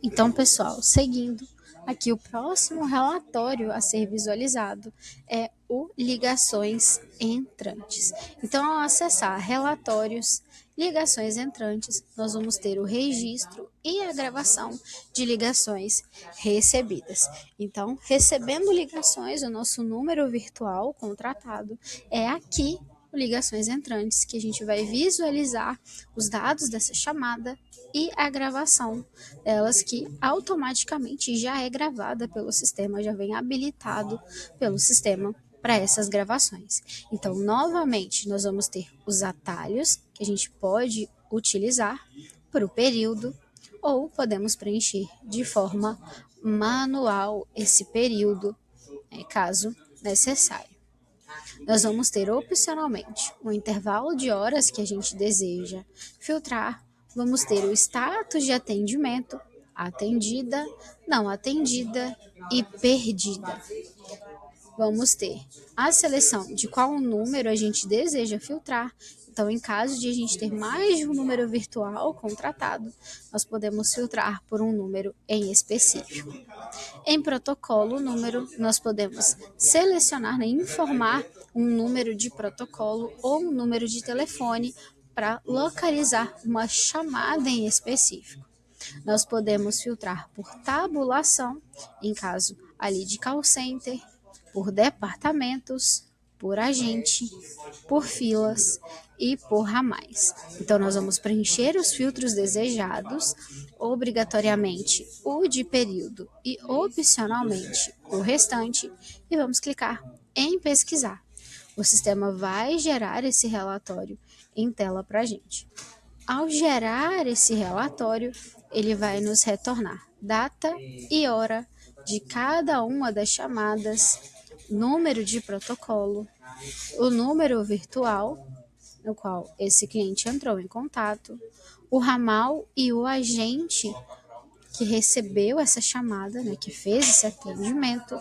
Então, pessoal, seguindo aqui, o próximo relatório a ser visualizado é o ligações entrantes. Então, ao acessar relatórios, ligações entrantes, nós vamos ter o registro e a gravação de ligações recebidas. Então, recebendo ligações, o nosso número virtual contratado é aqui ligações entrantes, que a gente vai visualizar os dados dessa chamada e a gravação delas, que automaticamente já é gravada pelo sistema, já vem habilitado pelo sistema para essas gravações. Então, novamente, nós vamos ter os atalhos que a gente pode utilizar para o período, ou podemos preencher de forma manual esse período, caso necessário. Nós vamos ter opcionalmente o intervalo de horas que a gente deseja filtrar, vamos ter o status de atendimento, atendida, não atendida e perdida. Vamos ter a seleção de qual número a gente deseja filtrar. Então, em caso de a gente ter mais de um número virtual contratado, nós podemos filtrar por um número em específico. Em protocolo número, nós podemos selecionar, informar um número de protocolo ou um número de telefone para localizar uma chamada em específico. Nós podemos filtrar por tabulação, em caso ali de call center, por departamentos, por agente, por filas e por ramais. Então, nós vamos preencher os filtros desejados, obrigatoriamente o de período e opcionalmente o restante, e vamos clicar em pesquisar. O sistema vai gerar esse relatório em tela para a gente. Ao gerar esse relatório, ele vai nos retornar data e hora de cada uma das chamadas, número de protocolo, o número virtual no qual esse cliente entrou em contato, o ramal e o agente que recebeu essa chamada, que fez esse atendimento,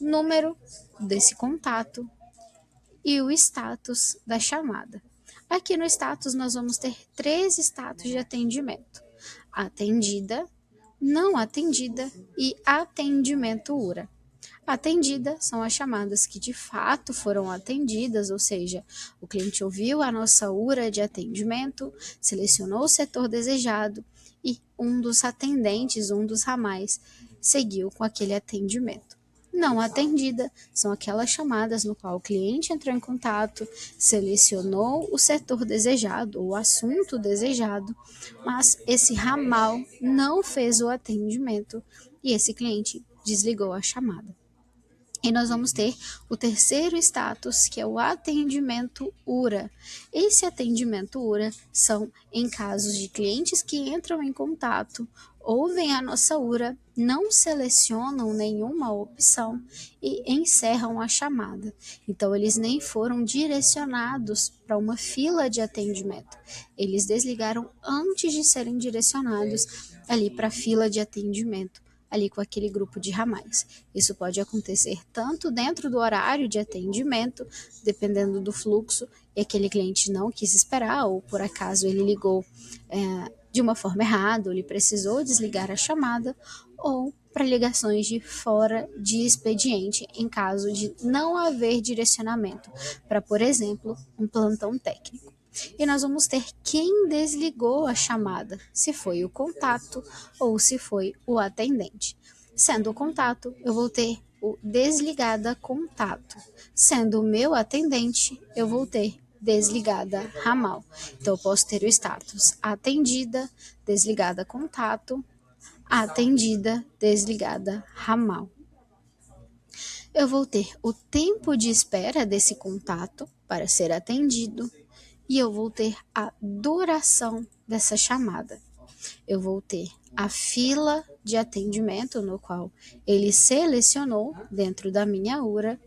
número desse contato e o status da chamada. Aqui no status nós vamos ter 3 status de atendimento: atendida, não atendida e atendimento URA. Atendida são as chamadas que de fato foram atendidas, ou seja, o cliente ouviu a nossa URA de atendimento, selecionou o setor desejado e um dos atendentes, um dos ramais, seguiu com aquele atendimento. Não atendida são aquelas chamadas no qual o cliente entrou em contato, selecionou o setor desejado, o assunto desejado, mas esse ramal não fez o atendimento e esse cliente desligou a chamada. E nós vamos ter o terceiro status, que é o atendimento URA. Esse atendimento URA são em casos de clientes que entram em contato, ouvem a nossa URA, não selecionam nenhuma opção e encerram a chamada. Então, eles nem foram direcionados para uma fila de atendimento. Eles desligaram antes de serem direcionados ali para a fila de atendimento, ali com aquele grupo de ramais. Isso pode acontecer tanto dentro do horário de atendimento, dependendo do fluxo, e aquele cliente não quis esperar, ou por acaso ele ligou de uma forma errada, ou ele precisou desligar a chamada, ou para ligações de fora de expediente, em caso de não haver direcionamento para, por exemplo, um plantão técnico. E nós vamos ter quem desligou a chamada, se foi o contato ou se foi o atendente. Sendo o contato, eu vou ter o desligada contato. Sendo o meu atendente, eu vou ter desligada ramal. Então, eu posso ter o status atendida, desligada contato, atendida, desligada ramal. Eu vou ter o tempo de espera desse contato para ser atendido, e eu vou ter a duração dessa chamada. Eu vou ter a fila de atendimento no qual ele selecionou dentro da minha URA.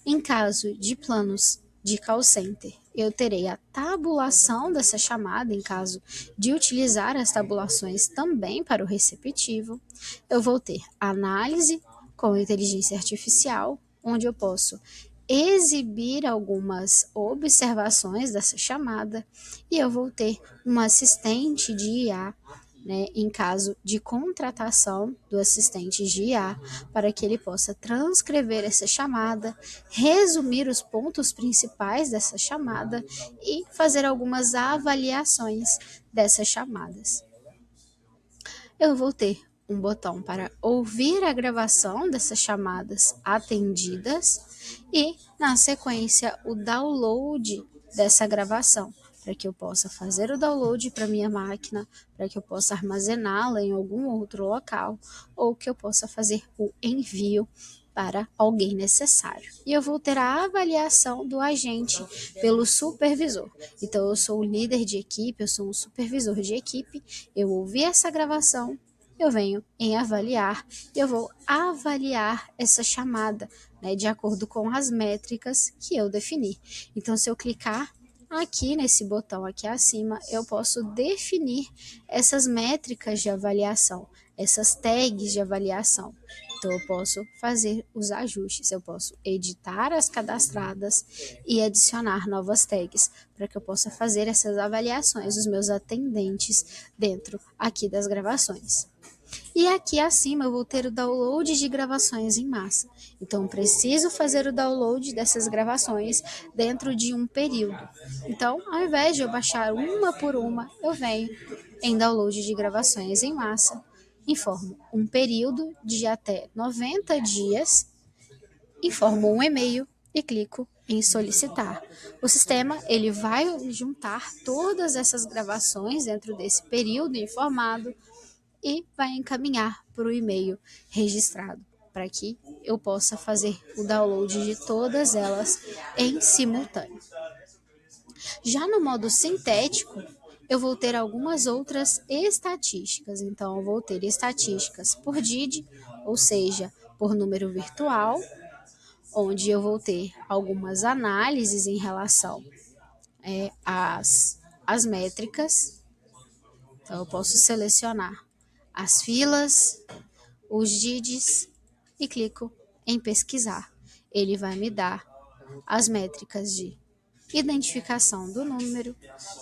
Em caso de planos de call center, eu terei a tabulação dessa chamada, em caso de utilizar as tabulações também para o receptivo. Eu vou ter análise com inteligência artificial, onde eu posso exibir algumas observações dessa chamada, e eu vou ter um assistente de IA né, em caso de contratação do assistente de IA, para que ele possa transcrever essa chamada, resumir os pontos principais dessa chamada e fazer algumas avaliações dessas chamadas. Eu vou ter um botão para ouvir a gravação dessas chamadas atendidas e, na sequência, o download dessa gravação, para que eu possa fazer o download para minha máquina, para que eu possa armazená-la em algum outro local, ou que eu possa fazer o envio para alguém necessário. E eu vou ter a avaliação do agente pelo supervisor. Então, eu sou o líder de equipe, eu sou um supervisor de equipe, eu ouvi essa gravação, eu venho em avaliar, eu vou avaliar essa chamada, né, de acordo com as métricas que eu definir. Então, se eu clicar aqui nesse botão aqui acima, eu posso definir essas métricas de avaliação, essas tags de avaliação. Então, eu posso fazer os ajustes, eu posso editar as cadastradas e adicionar novas tags, para que eu possa fazer essas avaliações dos meus atendentes dentro aqui das gravações. E aqui acima eu vou ter o download de gravações em massa. Então, preciso fazer o download dessas gravações dentro de um período. Então, ao invés de eu baixar uma por uma, eu venho em download de gravações em massa, informo um período de até 90 dias, informo um e-mail e clico em solicitar. O sistema ele vai juntar todas essas gravações dentro desse período informado e vai encaminhar para o e-mail registrado, para que eu possa fazer o download de todas elas em simultâneo. Já no modo sintético, eu vou ter algumas outras estatísticas. Então, eu vou ter estatísticas por DID, ou seja, por número virtual, onde eu vou ter algumas análises em relação às métricas. Então, eu posso selecionar as filas, os DIDs e clico em pesquisar. Ele vai me dar as métricas de identificação do número,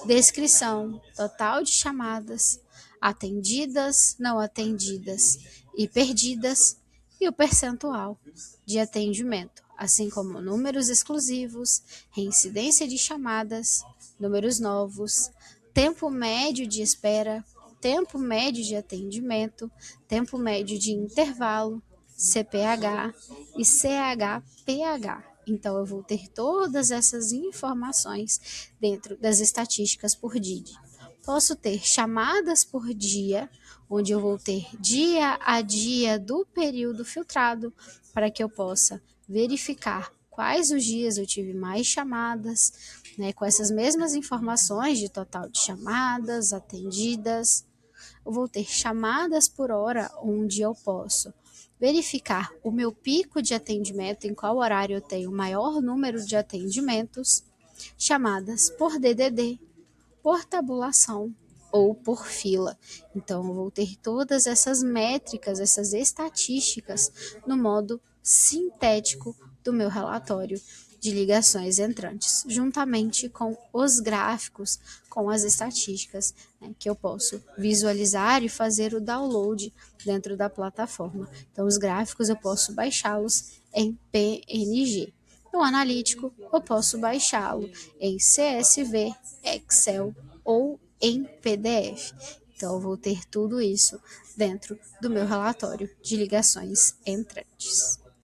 descrição, total de chamadas, atendidas, não atendidas e perdidas, e o percentual de atendimento, assim como números exclusivos, reincidência de chamadas, números novos, tempo médio de espera, tempo médio de atendimento, tempo médio de intervalo, CPH e CHPH. Então, eu vou ter todas essas informações dentro das estatísticas por DID. Posso ter chamadas por dia, onde eu vou ter dia a dia do período filtrado, para que eu possa verificar quais os dias eu tive mais chamadas, né, com essas mesmas informações de total de chamadas atendidas. Eu vou ter chamadas por hora, onde eu posso verificar o meu pico de atendimento, em qual horário eu tenho o maior número de atendimentos, chamadas por DDD, por tabulação ou por fila. Então, eu vou ter todas essas métricas, essas estatísticas no modo sintético do meu relatório de ligações entrantes, juntamente com os gráficos, com as estatísticas, né, que eu posso visualizar e fazer o download dentro da plataforma. Então, os gráficos eu posso baixá-los em PNG. No analítico, eu posso baixá-lo em CSV, Excel ou em PDF. Então, eu vou ter tudo isso dentro do meu relatório de ligações entrantes.